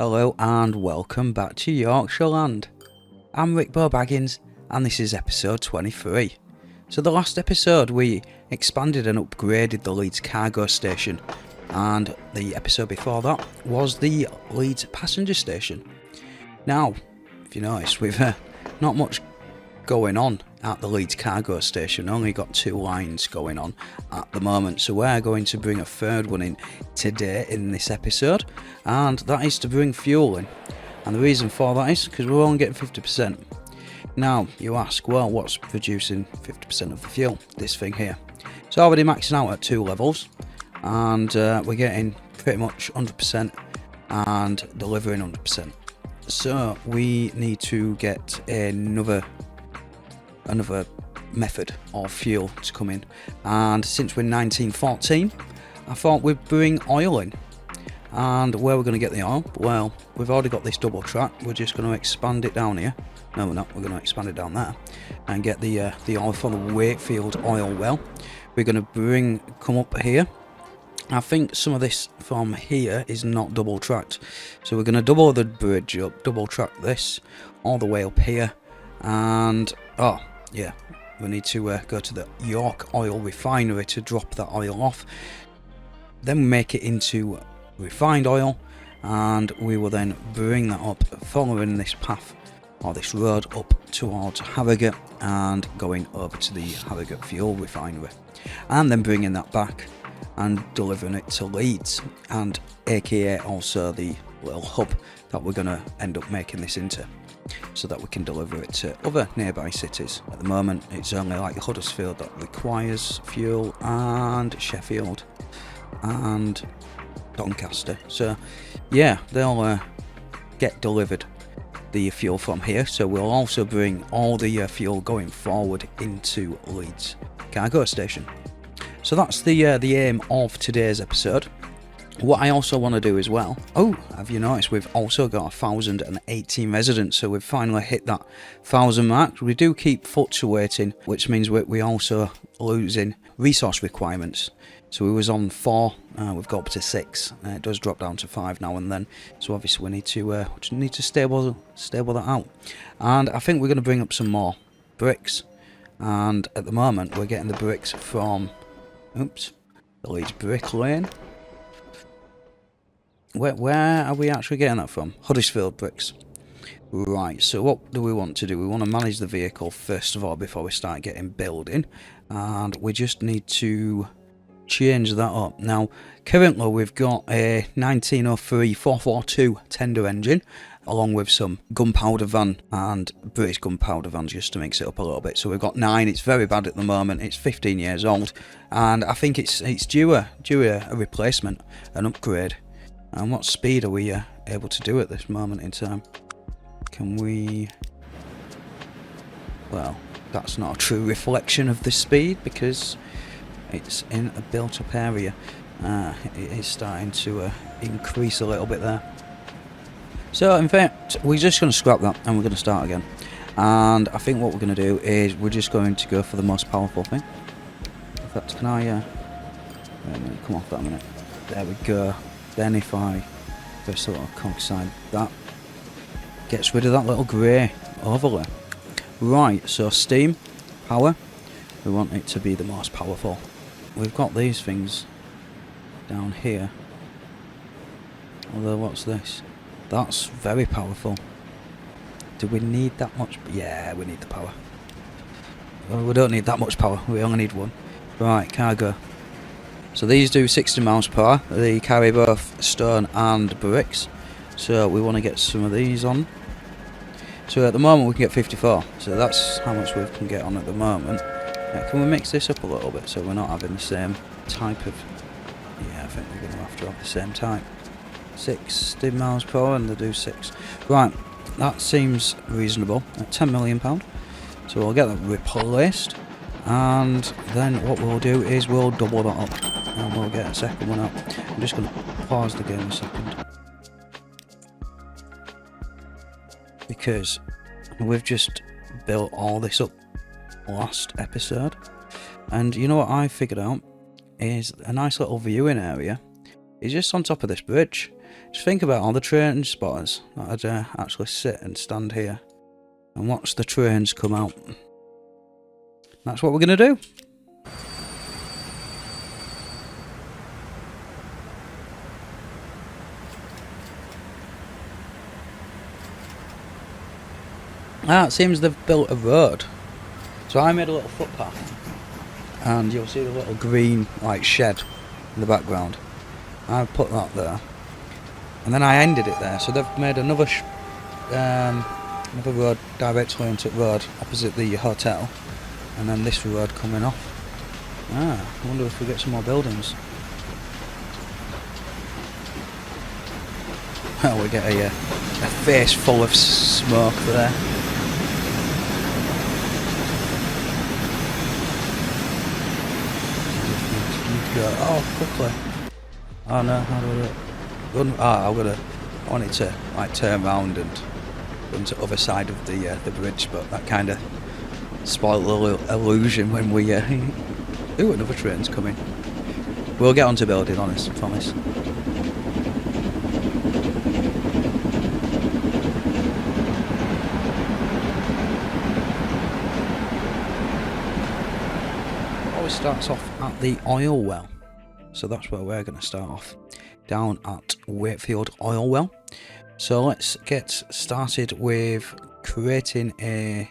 Hello and welcome back to Yorkshire Land. I'm RickboBaggins and this is episode 23. So the last episode we expanded and upgraded the Leeds cargo station, and the episode before that was the Leeds passenger station. Now, if you notice, we've not much going on at the Leeds cargo station, only got 2 lines going on at the moment, so we're going to bring a third one in today in this episode, and that is to bring fuel in. And the reason for that is because we're only getting 50%. Now you ask, well, what's producing 50% of the fuel? This thing here. It's already maxing out at 2 levels, and we're getting pretty much 100% and delivering 100%. So we need to get another method of fuel to come in, and since we're 1914 I thought we'd bring oil in. And where we're going to get the oil? Well, we've already got this double track, we're just going to expand it down here. No, we're not, we're going to expand it down there and get the oil from the Wakefield oil well. We're going to come up here. I think some of this from here is not double tracked, so we're going to double the bridge up, double track this all the way up here, and yeah, we need to go to the York oil refinery to drop that oil off. Then we make it into refined oil, and we will then bring that up following this path or this road up towards Harrogate and going over to the Harrogate fuel refinery, and then bringing that back and delivering it to Leeds, and aka also the little hub that we're going to end up making this into, so that we can deliver it to other nearby cities. At the moment it's only like Huddersfield that requires fuel, and Sheffield and Doncaster. So yeah, they'll get delivered the fuel from here. So we'll also bring all the fuel going forward into Leeds cargo station. So that's the aim of today's episode. What I also want to do as well, have you noticed we've also got 1,018 residents, so we've finally hit that 1,000 mark. We do keep fluctuating, which means we also losing resource requirements. So we was on 4, we've got up to 6, it does drop down to 5 now and then, so obviously we need to stable that out. And I think we're going to bring up some more bricks, and at the moment we're getting the bricks from the Leeds Brick Lane. Where are we actually getting that from? Huddersfield bricks. Right, so what do we want to do? We want to manage the vehicle first of all before we start getting building, and we just need to change that up. Now currently we've got a 1903 442 tender engine along with some gunpowder van and British gunpowder vans just to mix it up a little bit. So we've got 9. It's very bad at the moment, it's 15 years old, and I think it's due a replacement, an upgrade. And what speed are we able to do at this moment in time? Can we... well, that's not a true reflection of the speed because it's in a built up area. It is starting to increase a little bit there. So in fact we're just going to scrap that and we're going to start again. And I think what we're going to do is we're just going to go for the most powerful thing. In fact, can I wait a minute, come off that a minute. There we go. Then if I press the little cog side, that gets rid of that little grey overlay. Right, so steam, power, we want it to be the most powerful. We've got these things down here. Although, what's this? That's very powerful. Do we need that much? Yeah, we need the power. Well, we don't need that much power, we only need 1. Right, cargo. So these do 60 miles per hour. They carry both stone and bricks. So we want to get some of these on. So at the moment we can get 54. So that's how much we can get on at the moment. Can we mix this up a little bit so we're not having the same type of... yeah, I think we're going to have the same type. 60 miles per hour and they do 6. Right, that seems reasonable at £10 million. So we'll get that replaced. And then what we'll do is we'll double that up and we'll get a second one up. I'm just going to pause the game a second because we've just built all this up last episode, and you know what I figured out is a nice little viewing area is just on top of this bridge. Just think about all the train spotters that would actually sit and stand here and watch the trains come out. That's what we're going to do. It seems they've built a road. So I made a little footpath, and you'll see the little green shed in the background. I put that there, and then I ended it there. So they've made another road directly onto the road opposite the hotel, and then this road coming off. I wonder if we get some more buildings. Oh, we get a face full of smoke there. Oh, quickly. Oh no, how do I do it? I want it to turn around and run to the other side of the bridge, but that kind of spoiled the illusion when we ooh, another train's coming. We'll get onto building, honest, promise. Always starts off at the oil well. So that's where we're going to start off, down at Wakefield Oil Well. So let's get started with creating a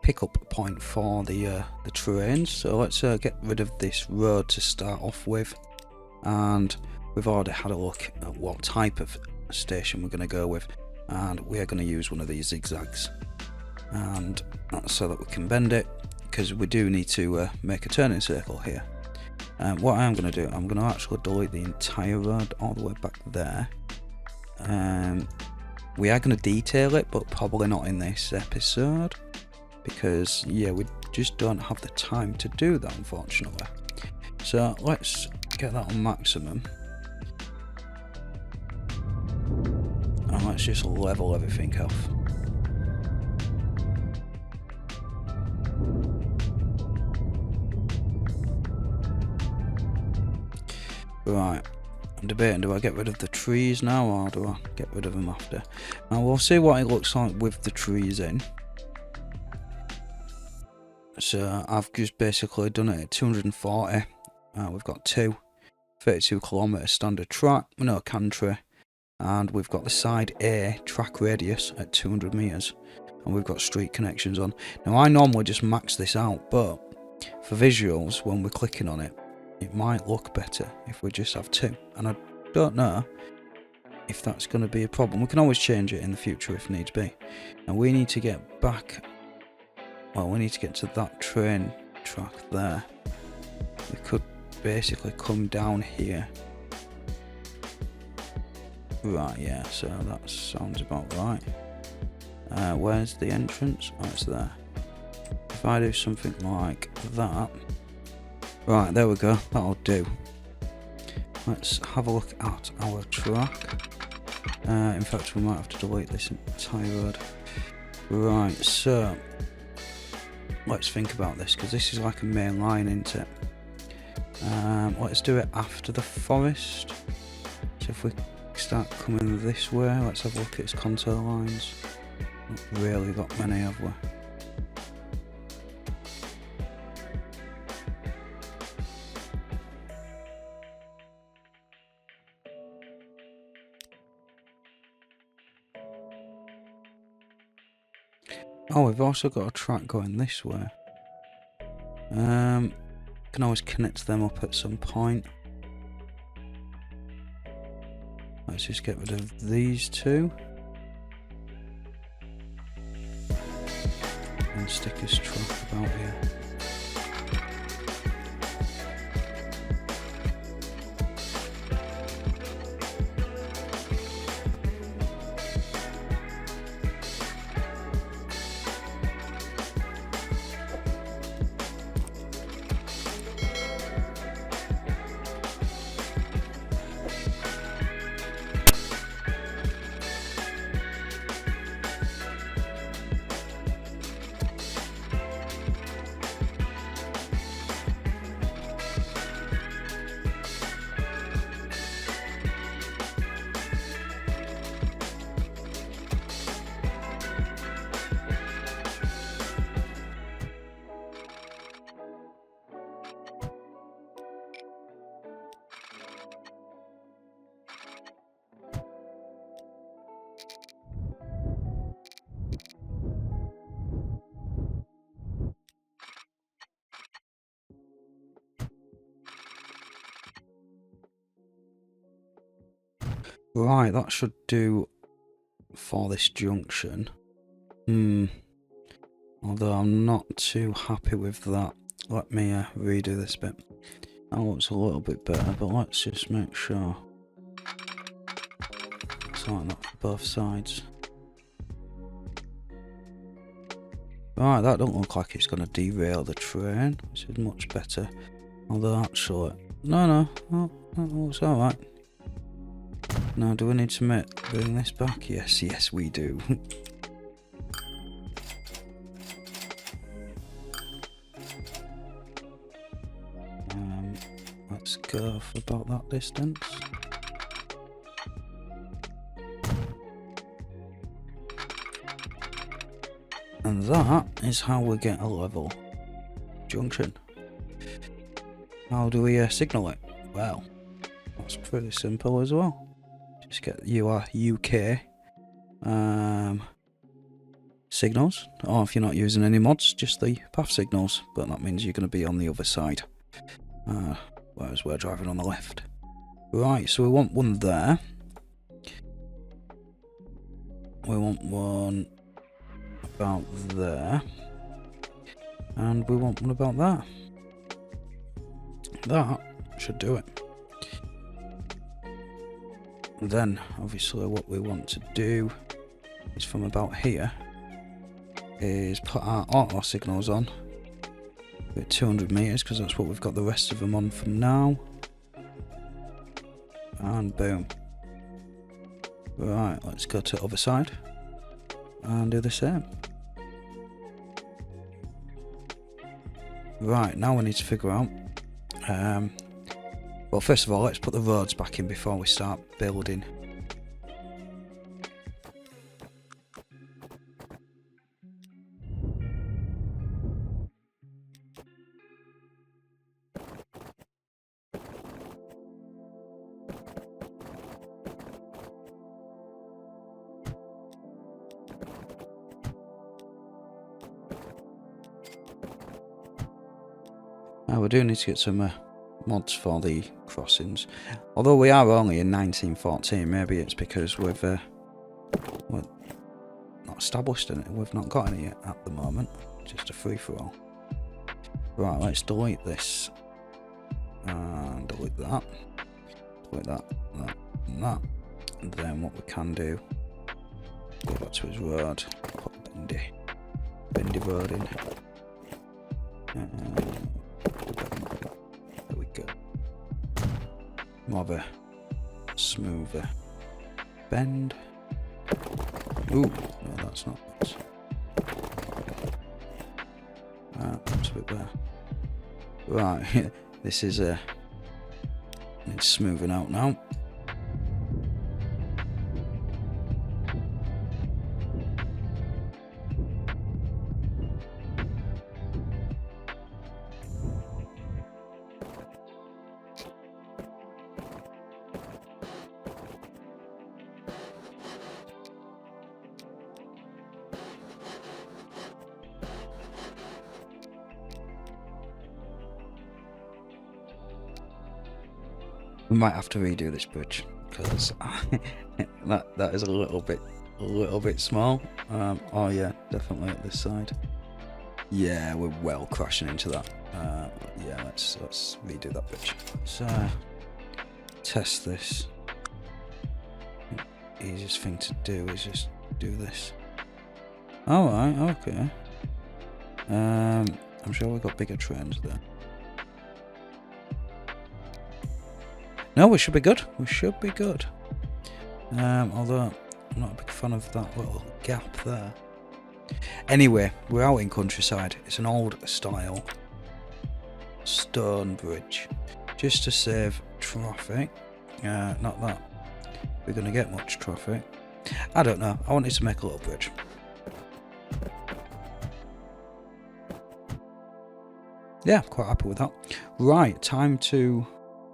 pickup point for the trains. So let's get rid of this road to start off with, and we've already had a look at what type of station we're going to go with, and we are going to use one of these zigzags, and that's so that we can bend it, because we do need to make a turning circle here. What I am going to do, I'm going to actually delete the entire road all the way back there. We are going to detail it, but probably not in this episode, because yeah, we just don't have the time to do that, unfortunately. So let's get that on maximum, and let's just level everything off. Right, I'm debating, do I get rid of the trees now, or do I get rid of them after? Now we'll see what it looks like with the trees in. So I've just basically done it at 240. We've got 32 kilometre standard track, no country, and we've got the side A track radius at 200 metres, and we've got street connections on. Now I normally just max this out, but for visuals, when we're clicking on it, it might look better if we just have 2, and I don't know if that's going to be a problem. We can always change it in the future if needs be. And we need to get back, well, we need to get to that train track there. We could basically come down here. Right, yeah, so that sounds about right. Where's the entrance? Oh, it's there. If I do something like that. Right, there we go, that'll do. Let's have a look at our track. In fact, we might have to delete this entire road. Right, so let's think about this, because this is like a main line, isn't it? Let's do it after the forest. So if we start coming this way, let's have a look at its contour lines. Not really got many, have we? Oh, we've also got a track going this way. Can always connect them up at some point. Let's just get rid of these two. And stick his track about here. Right, that should do for this junction. Although I'm not too happy with that. Let me redo this bit. That looks a little bit better, but let's just make sure it's like that for both sides. Right, that don't look like it's going to derail the train, which is much better. Although actually, no, that looks alright. Now, do we need to bring this back? Yes, we do. Let's go for about that distance. And that is how we get a level junction. How do we signal it? Well, that's pretty simple as well. Just get your UK signals, or if you're not using any mods, just the path signals, but that means you're going to be on the other side, whereas we're driving on the left. Right, so we want one there. We want one about there. And we want one about there. That should do it. And then, obviously, what we want to do is from about here is put our auto signals on at 200 meters, because that's what we've got the rest of them on from now. And boom. Right, let's go to the other side and do the same. Right, now we need to figure out well, first of all, let's put the roads back in before we start building. Now we do need to get some mods for the crossings. Although we are only in 1914, maybe it's because we've not established any. We've not got any at the moment. Just a free-for-all. Right, let's delete this. And delete that. Delete that, and that. And then what we can do, go back to his road, put bendy road in. There we go. More of a smoother bend. Ooh, no, that's not nice. That's a bit better. Right, this is it's smoothing out now. We might have to redo this bridge because that is a little bit small. Oh yeah, definitely at this side. Yeah, we're well crashing into that. Yeah, let's redo that bridge. Let's test this. The easiest thing to do is just do this. All right, okay. I'm sure we've got bigger trains there. No, we should be good. We should be good. Although I'm not a big fan of that little gap there. Anyway, we're out in countryside. It's an old style stone bridge. Just to save traffic. Not that we're going to get much traffic. I don't know. I wanted to make a little bridge. Yeah, quite happy with that. Right, time to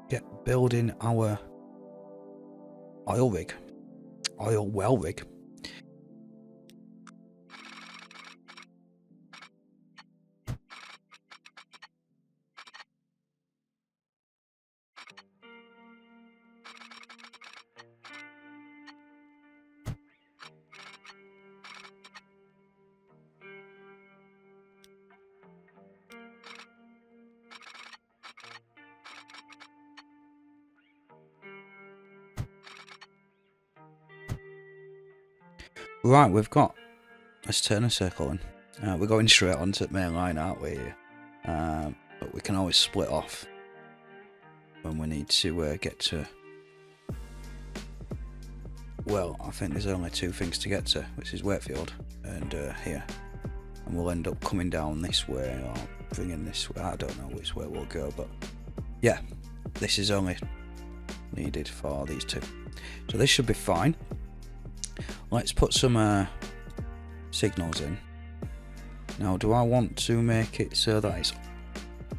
get building our oil well rig. Right, we've got, let's turn a circle in. We're going straight onto the main line, aren't we? But we can always split off when we need to get to, well, I think there's only two things to get to, which is Wakefield and here. And we'll end up coming down this way or bringing this way. I don't know which way we'll go, but yeah, this is only needed for these two. So this should be fine. Let's put some signals in. Now, do I want to make it so that it's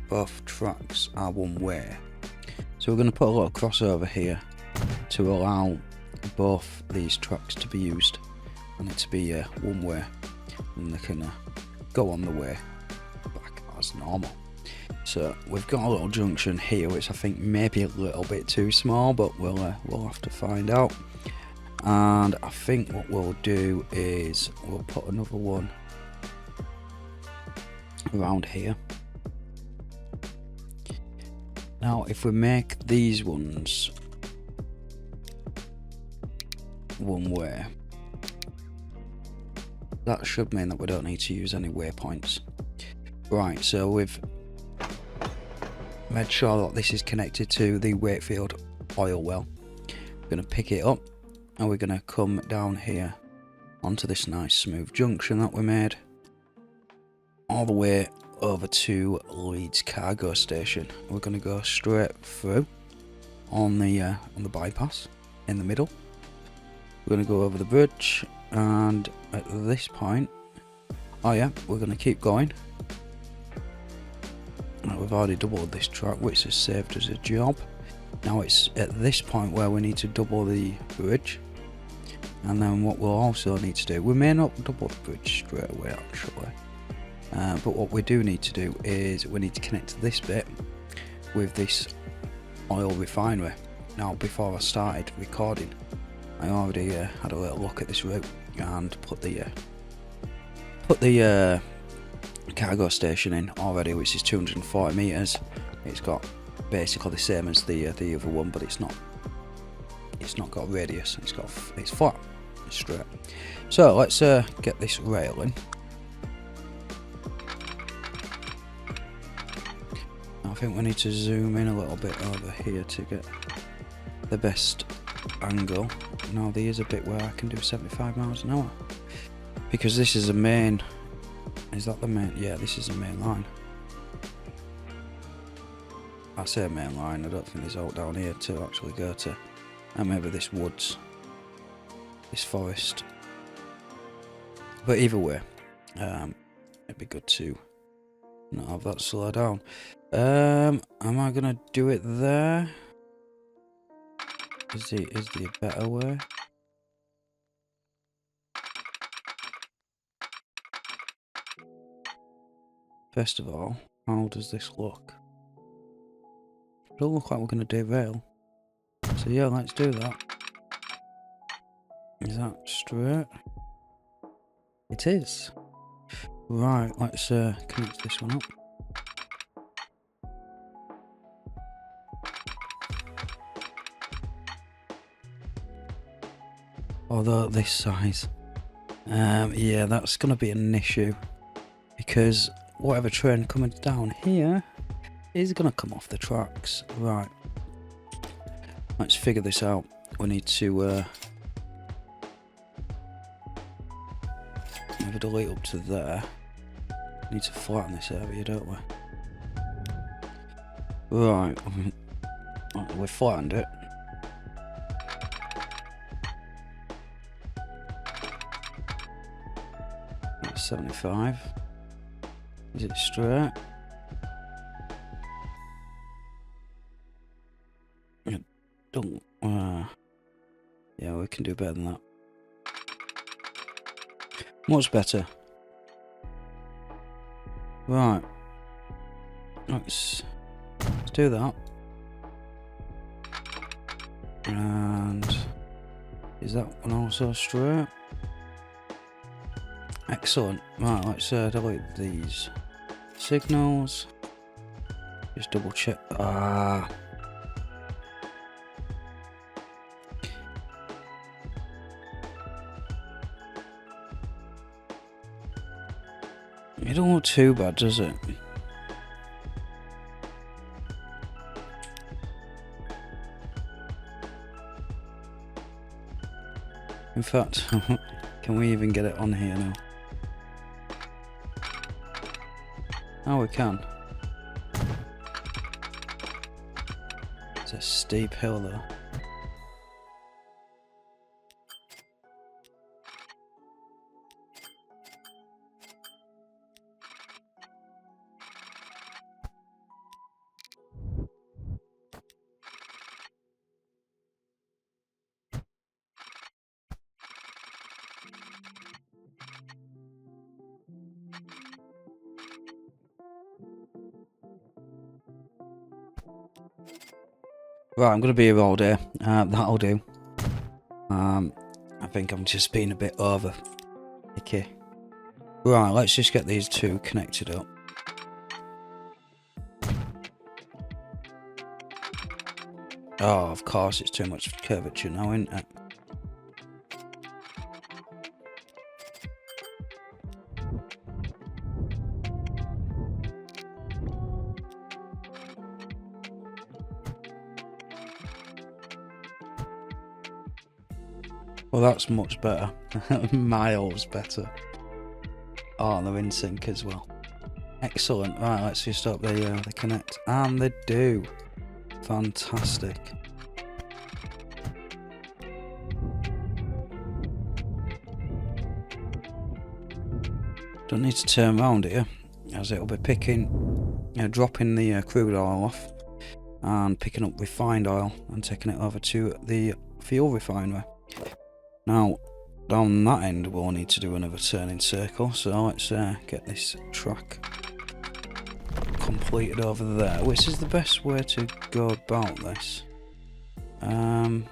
both tracks are one way? So we're going to put a little crossover here to allow both these tracks to be used and it to be one way, and they can go on the way back as normal. So we've got a little junction here which I think may be a little bit too small, but we'll have to find out. And I think what we'll do is we'll put another one around here. Now if we make these ones one way, that should mean that we don't need to use any waypoints. Right, so we've made sure that this is connected to the Wakefield oil well. We're going to pick it up and we're going to come down here onto this nice smooth junction that we made all the way over to Leeds cargo station. We're going to go straight through on the bypass in the middle. We're going to go over the bridge, and at this point, oh yeah, we're going to keep going. Now, we've already doubled this track, which has saved us a job. Now it's at this point where we need to double the bridge, and then what we'll also need to do, we may not double the bridge straight away actually, but what we do need to do is we need to connect this bit with this oil refinery. Now before I started recording, I already had a little look at this route and put the cargo station in already, which is 240 meters. It's got basically the same as the other one, but it's not got radius. It's flat, it's straight. So let's get this rail in. I think we need to zoom in a little bit over here to get the best angle. Now there is a bit where I can do 75 miles an hour because this is the main. Is that the main? Yeah, this is the main line. I say main line, I don't think there's out down here to actually go to. And maybe this woods, this forest. But either way, it'd be good to not have that slow down. Am I gonna do it there? Is there a better way? First of all, how does this look? It don't look like we're going to derail. So yeah, let's do that. Is that straight? It is. Right, let's connect this one up. Although this size, yeah, that's going to be an issue because whatever train coming down here is going to come off the tracks. Right, let's figure this out. We need to have a delete up to there. We need to flatten this area, don't we? Right, we flattened it. 75. Is it straight? Don't. Yeah, we can do better than that. Much better. Right. Let's do that. And is that one also straight? Excellent. Right, let's delete these signals. Just double check. It don't look too bad, does it? In fact, can we even get it on here now? Oh, we can. It's a steep hill there. Right, I'm going to be here all day. That'll do. I think I'm just being a bit over. Okay. Right, let's just get these two connected up. Oh, of course, it's too much curvature now, isn't it? Well, that's much better. Miles better. Oh, they're in sync as well. Excellent. Right, let's just stop the connect. And they do. Fantastic. Don't need to turn around here, as it'll be picking, dropping the crude oil off and picking up refined oil and taking it over to the fuel refinery. Now, down that end we'll need to do another turning circle, so let's get this track completed over there. Which is the best way to go about this? Do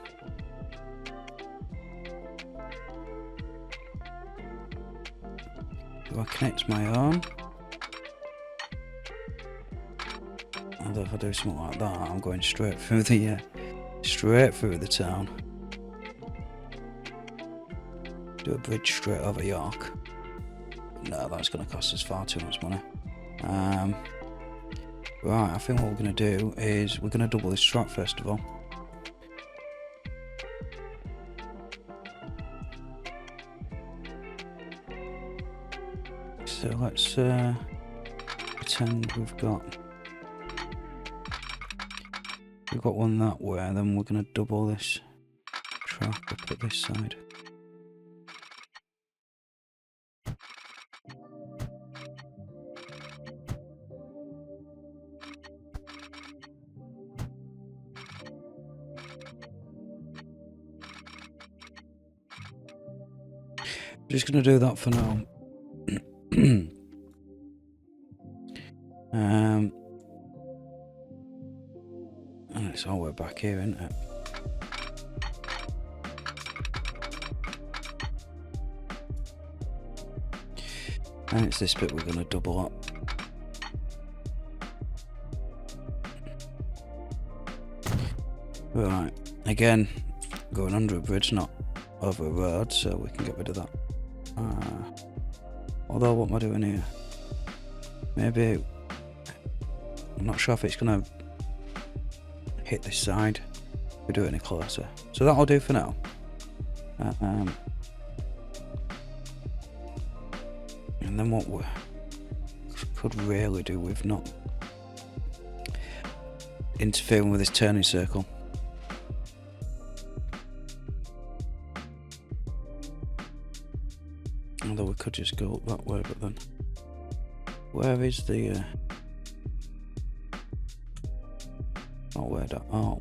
I connect my own? Although if I do something like that, I'm going straight through the town. Do a bridge straight over York. No, that's going to cost us far too much money. Right, I think what we're going to do is we're going to double this track first of all. So let's pretend we've got one that way, and then we're going to double this track up at this side. Just going to do that for now. And it's all the way back here, isn't it? And it's this bit we're going to double up. Right, again, going under a bridge, not over a road, so we can get rid of that. Although, what am I doing here? Maybe, I'm not sure if it's going to hit this side if we do it any closer. So that'll do for now. And then what we could really do with not interfering with this turning circle. Although we could just go up that way, but then where is the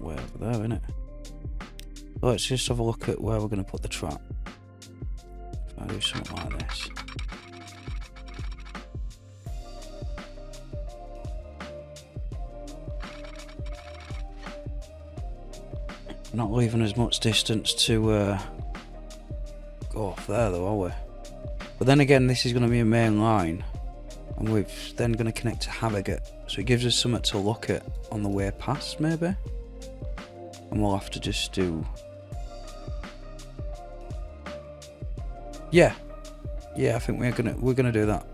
way over there, isn't it? Let's just have a look at where we're going to put the trap. If I do something like this. Not leaving as much distance to go off there though, are we? But then again, this is going to be a main line, and we're then going to connect to Harrogate, so it gives us something to look at on the way past, maybe. And we'll have to just do. Yeah, I think we're gonna do that.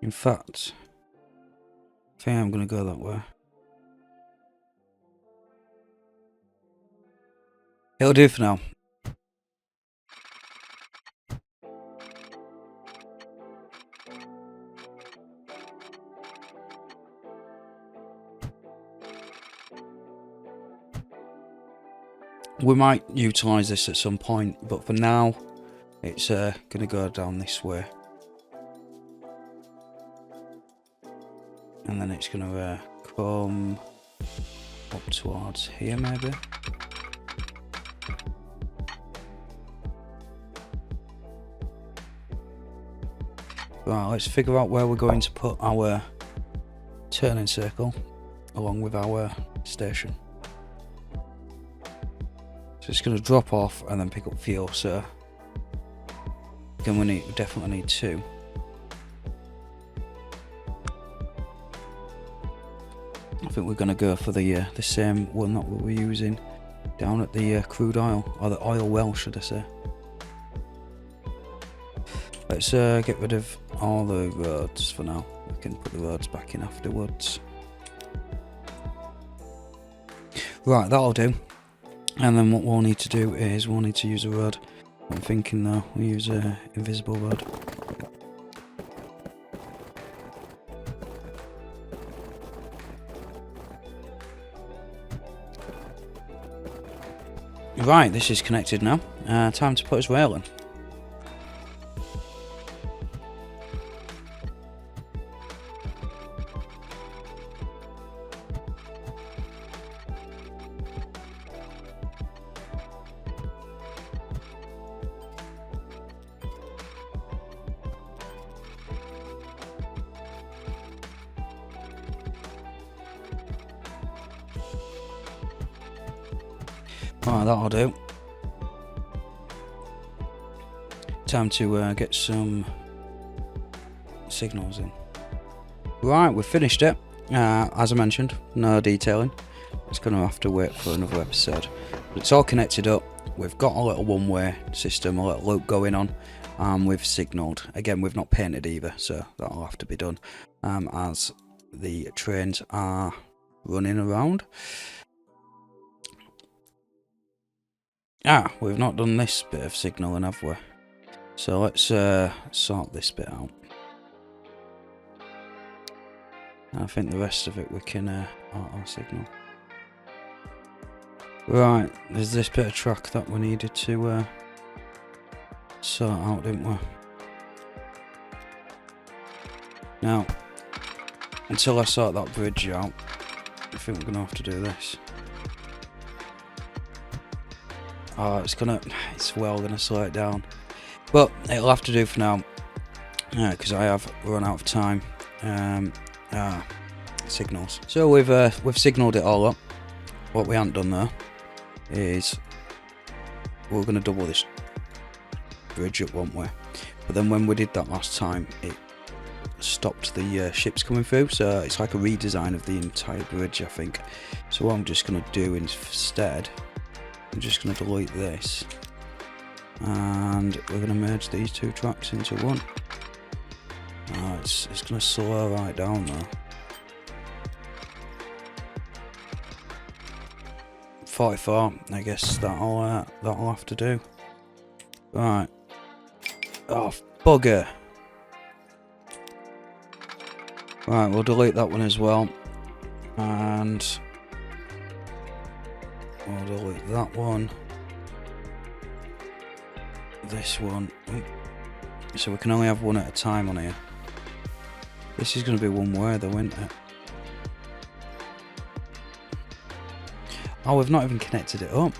In fact, I think I'm going to go that way. It'll do for now. We might utilise this at some point, but for now, it's going to go down this way. And then it's going to come up towards here, maybe. Right, let's figure out where we're going to put our turning circle along with our station. So it's going to drop off and then pick up fuel, so again we definitely need 2. I think we're going to go for the same one that we were using down at the crude oil, or the oil well should I say. Let's get rid of all the roads for now. We can put the roads back in afterwards. Right, that'll do. And then what we'll need to do is we'll need to use a road. I'm thinking though, we use a invisible road. Right, this is connected now. Time to put his rail in. Right, that'll do. Time to get some signals in. Right, we've finished it. As I mentioned, no detailing. It's going to have to wait for another episode. But it's all connected up. We've got a little one-way system, a little loop going on. We've signalled. Again, we've not painted either, so that'll have to be done as the trains are running around. We've not done this bit of signalling, have we? So let's sort this bit out. I think the rest of it we can auto signal. Right, there's this bit of track that we needed to sort out, didn't we? Now, until I sort that bridge out, I think we're gonna have to do this. Oh, it's well gonna slow it down, but it'll have to do for now, because I have run out of time. Signals. So we've signalled it all up. What we haven't done though is we're gonna double this bridge up, won't we? But then when we did that last time, it stopped the ships coming through, so it's like a redesign of the entire bridge, I think. So what I'm just gonna do instead, I'm just going to delete this, and we're going to merge these 2 tracks into one. It's going to slow right down though. 44, I guess that'll have to do. Right. Oh, bugger. Right, we'll delete that one as well, and we'll delete that one, this one, so we can only have one at a time on here. This is going to be one way though, isn't it? Oh, we've not even connected it up.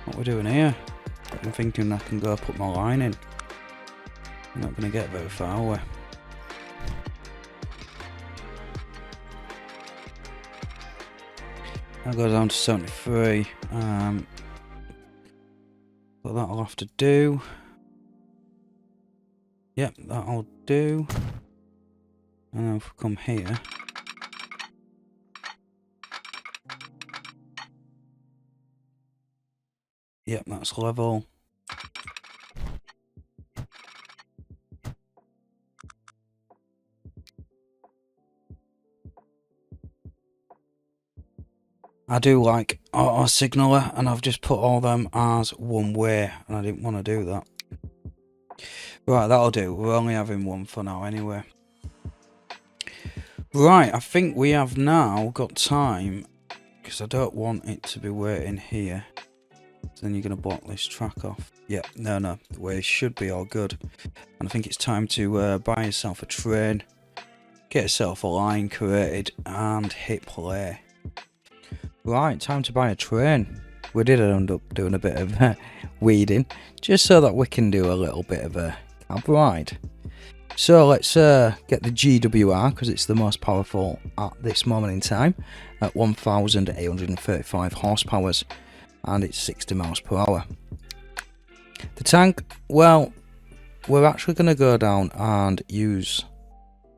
What we're doing here? I'm thinking I can go put my line in. We're not going to get very far, are we? I'll go down to 73, but that'll have to do. Yep, that'll do. And then if we come here, yep, that's level. I do like auto signaler, and I've just put all them as one way, and I didn't want to do that. Right, that'll do. We're only having one for now anyway. Right, I think we have now got time, because I don't want it to be waiting here. So then you're going to block this track off. Yeah, no, the way should be all good. And I think it's time to buy yourself a train, get yourself a line created, and hit play. Right, time to buy a train. We did end up doing a bit of weeding, just so that we can do a little bit of a cab ride. So let's get the GWR, because it's the most powerful at this moment in time, at 1,835 horsepower, and it's 60 miles per hour. The tank, well, we're actually going to go down and use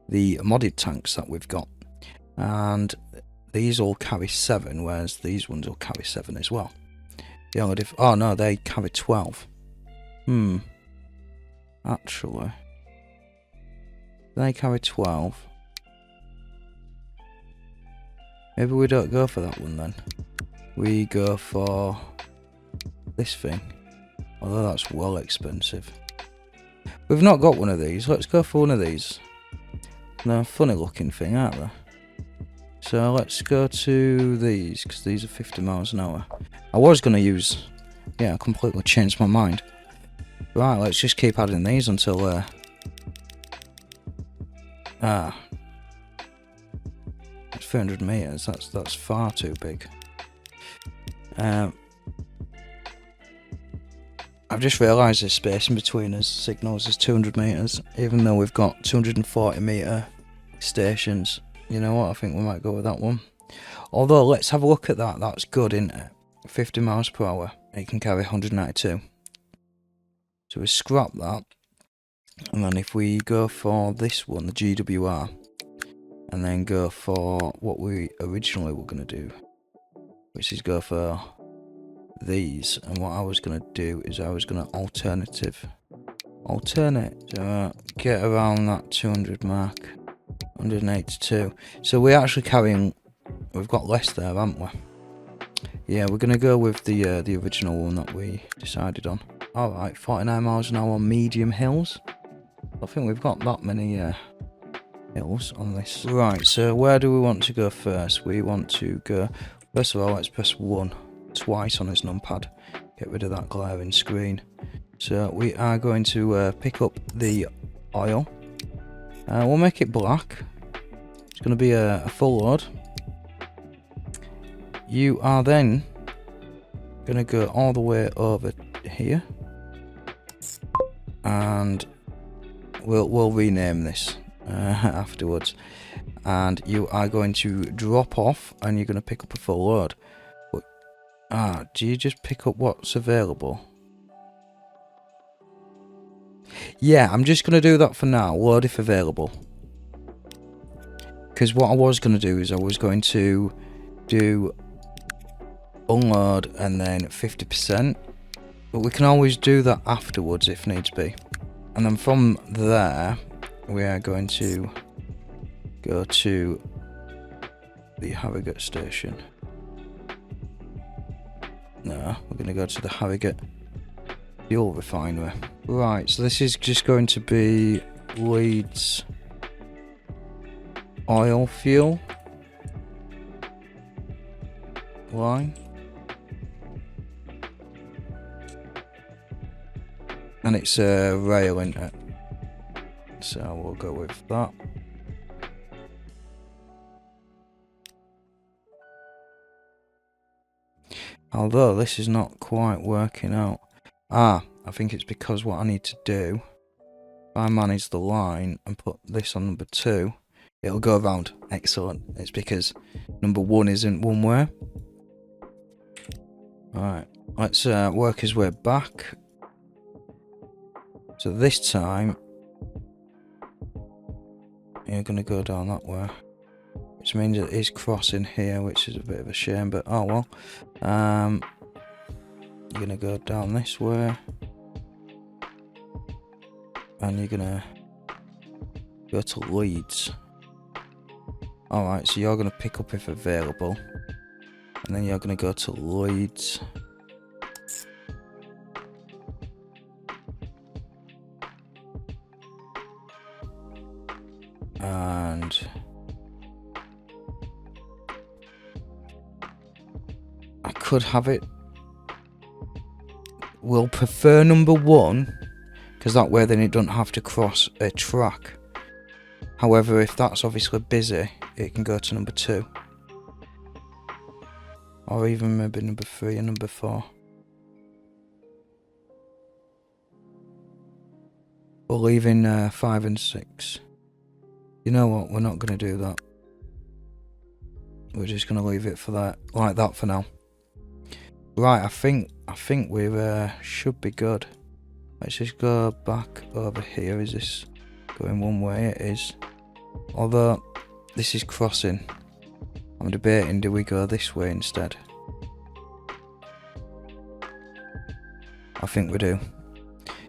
the modded tanks that we've got, and these all carry 7, whereas these ones will carry 7 as well. The only oh no, they carry 12. Actually, they carry 12. Maybe we don't go for that one then. We go for this thing, although that's well expensive. We've not got one of these. Let's go for one of these. They're a funny looking thing, aren't they? So let's go to these, because these are 50 miles an hour. I was going to use... yeah, I completely changed my mind. Right, let's just keep adding these until... that's 300 meters. That's far too big. I've just realised the space in between us signals is 200 meters, even though we've got 240 meter stations. You know what, I think we might go with that one. Although, let's have a look at that. That's good, isn't it? 50 miles per hour. It can carry 192. So we scrap that. And then if we go for this one, the GWR, and then go for what we originally were going to do, which is go for these. And what I was going to do is I was going to alternate. So get around that 200 mark. 182. So we're actually carrying... we've got less there, haven't we? Yeah, we're going to go with the original one that we decided on. Alright, 49 miles an hour on medium hills. I think we've got that many hills on this. Right, so where do we want to go first? We want to go... first of all, let's press 1 twice on his numpad. Get rid of that glaring screen. So we are going to pick up the oil. We'll make it black. It's going to be a full load. You are then going to go all the way over here, and we'll rename this afterwards. And you are going to drop off, and you're going to pick up a full load. But, do you just pick up what's available? Yeah, I'm just going to do that for now. Load if available. Because what I was going to do is I was going to do unload and then 50%. But we can always do that afterwards if needs be. And then from there, we are going to go to the Harrogate station. No, we're going to go to the Harrogate fuel refinery. Right, so this is just going to be Leeds oil fuel line. And it's a rail, isn't it? So we'll go with that. Although this is not quite working out. I think it's because what I need to do, if I manage the line and put this on number 2, it'll go around. Excellent. It's because number 1 isn't one way. Alright, let's work his way back. So this time, you're going to go down that way. Which means it is crossing here, which is a bit of a shame, but oh well. You're going to go down this way. And you're going to go to Leeds. Alright, so you're going to pick up if available. And then you're going to go to Leeds. And I could have it. We'll prefer number 1, because that way then it doesn't have to cross a track. However, if that's obviously busy, it can go to number 2. Or even maybe number 3 and number 4. We're leaving 5 and 6. You know what? We're not going to do that. We're just going to leave it for that, like that for now. Right, I think we should be good. Let's just go back over here. Is this going one way? It is. Although this is crossing. I'm debating, do we go this way instead? I think we do.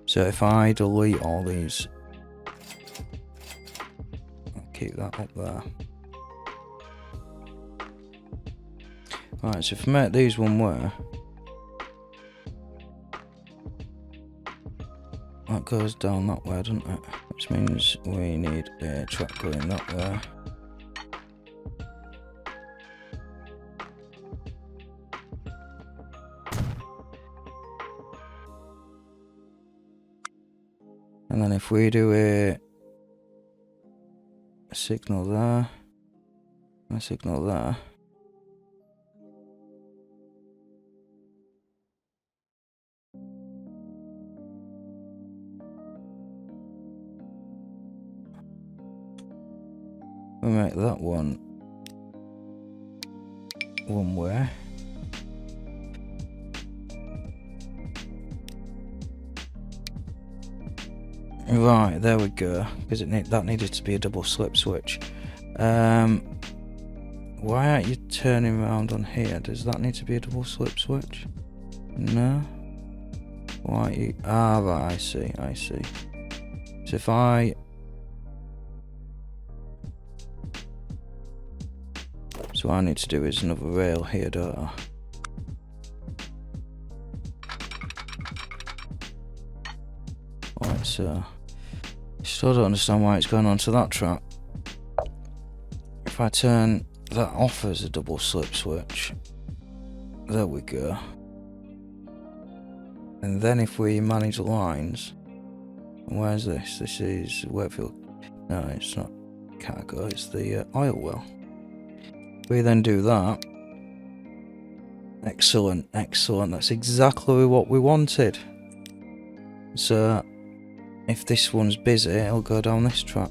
So if I delete all these, I'll keep that up there. Right, so if I make these one way, that goes down that way, doesn't it? Which means we need a track going that way. And then if we do a signal there, a signal there. We make that one way. Right, there we go. Because that needed to be a double slip switch. Why aren't you turning around on here? Does that need to be a double slip switch? No. Why are you? Ah, right. I see. So if so what I need to do is another rail here, don't I? Right, so still don't understand why it's going onto that track. If I turn that off as a double slip switch, there we go. And then if we manage lines, where's this? This is Wakefield. No, it's not cargo, it's the oil well. We then do that. Excellent. That's exactly what we wanted. So if this one's busy, it'll go down this track.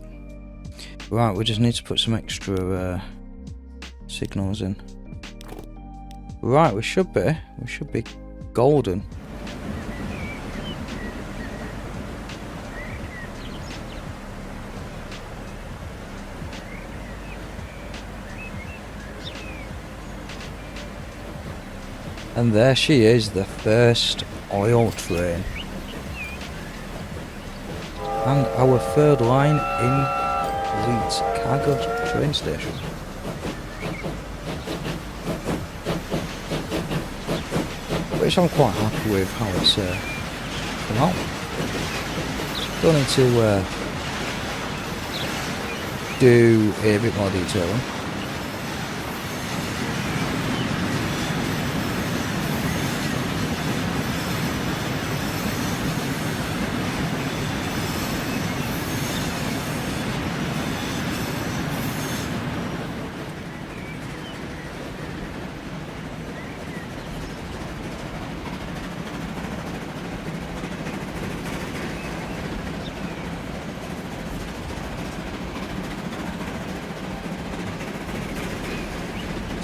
Right, we just need to put some extra signals in. Right, we should be golden. And there she is, the first oil train. And our third line in Leeds cargo train station. Which I'm quite happy with how it's come out. Don't need to do a bit more detailing.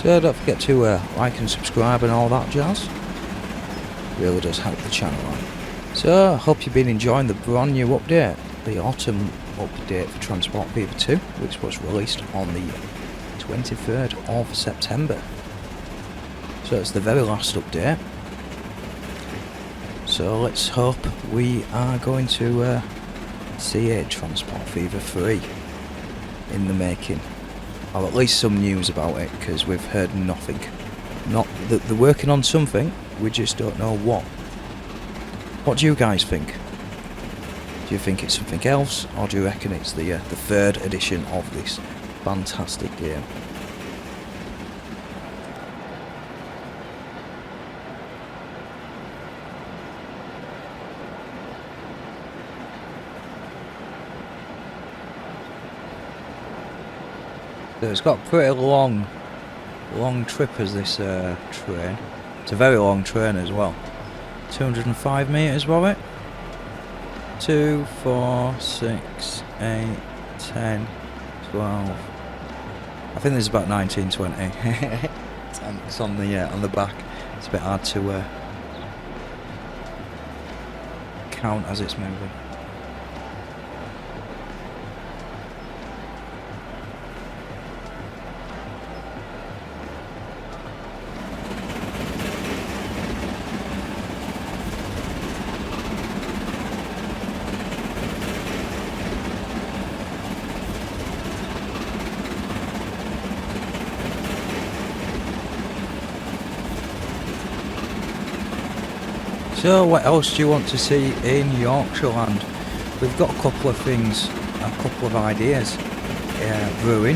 So don't forget to like and subscribe and all that jazz. It really does help the channel out. So I hope you've been enjoying the brand new update, the autumn update for Transport Fever 2, which was released on the 23rd of September. So it's the very last update. So let's hope we are going to see a Transport Fever 3 in the making. Or at least some news about it, because we've heard nothing. Not that they're working on something, we just don't know what. What do you guys think? Do you think it's something else, or do you reckon it's the third edition of this fantastic game? So it's got a pretty long trip as this train. It's a very long train as well. 205 metres, was it? 2, 4, 6, 8, 10, 12. I think there's about 19, 20 tanks on the back. It's a bit hard to count as it's moving. So what else do you want to see in Yorkshire Land? We've got a couple of things, a couple of ideas brewing.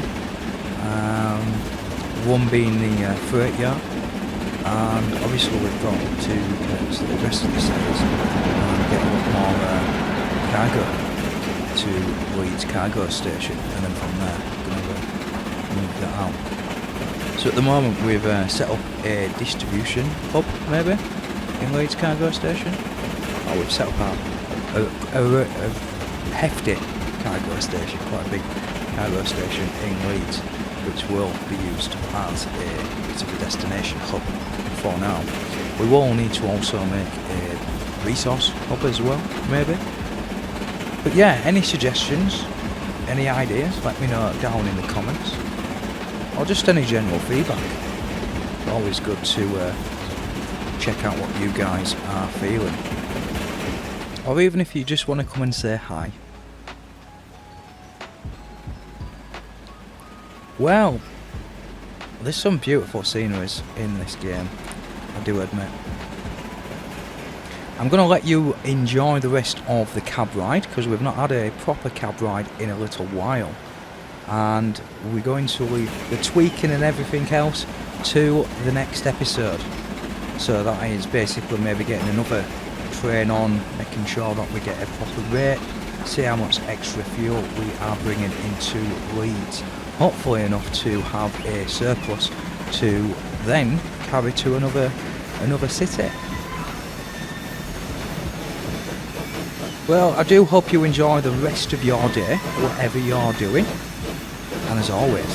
One being the freight yard, and obviously we've got to get to the rest of the cities and get a lot more cargo to Leeds cargo station, and then from there we're going to move that out. So at the moment we've set up a distribution hub, maybe, in Leeds cargo station. Oh, we've set up a hefty cargo station, quite a big cargo station in Leeds, which will be used as a bit of a destination hub for now. We will need to also make a resource hub as well, maybe. But yeah, any suggestions, any ideas, let me know down in the comments, or just any general feedback. It's always good to check out what you guys are feeling, or even if you just want to come and say hi. Well, there's some beautiful sceneries in this game, I do admit. I'm going to let you enjoy the rest of the cab ride, because we've not had a proper cab ride in a little while, and we're going to leave the tweaking and everything else to the next episode. So that is basically maybe getting another train on, making sure that we get a proper rate, see how much extra fuel we are bringing into Leeds. Hopefully enough to have a surplus to then carry to another city. Well, I do hope you enjoy the rest of your day, whatever you're doing. And as always,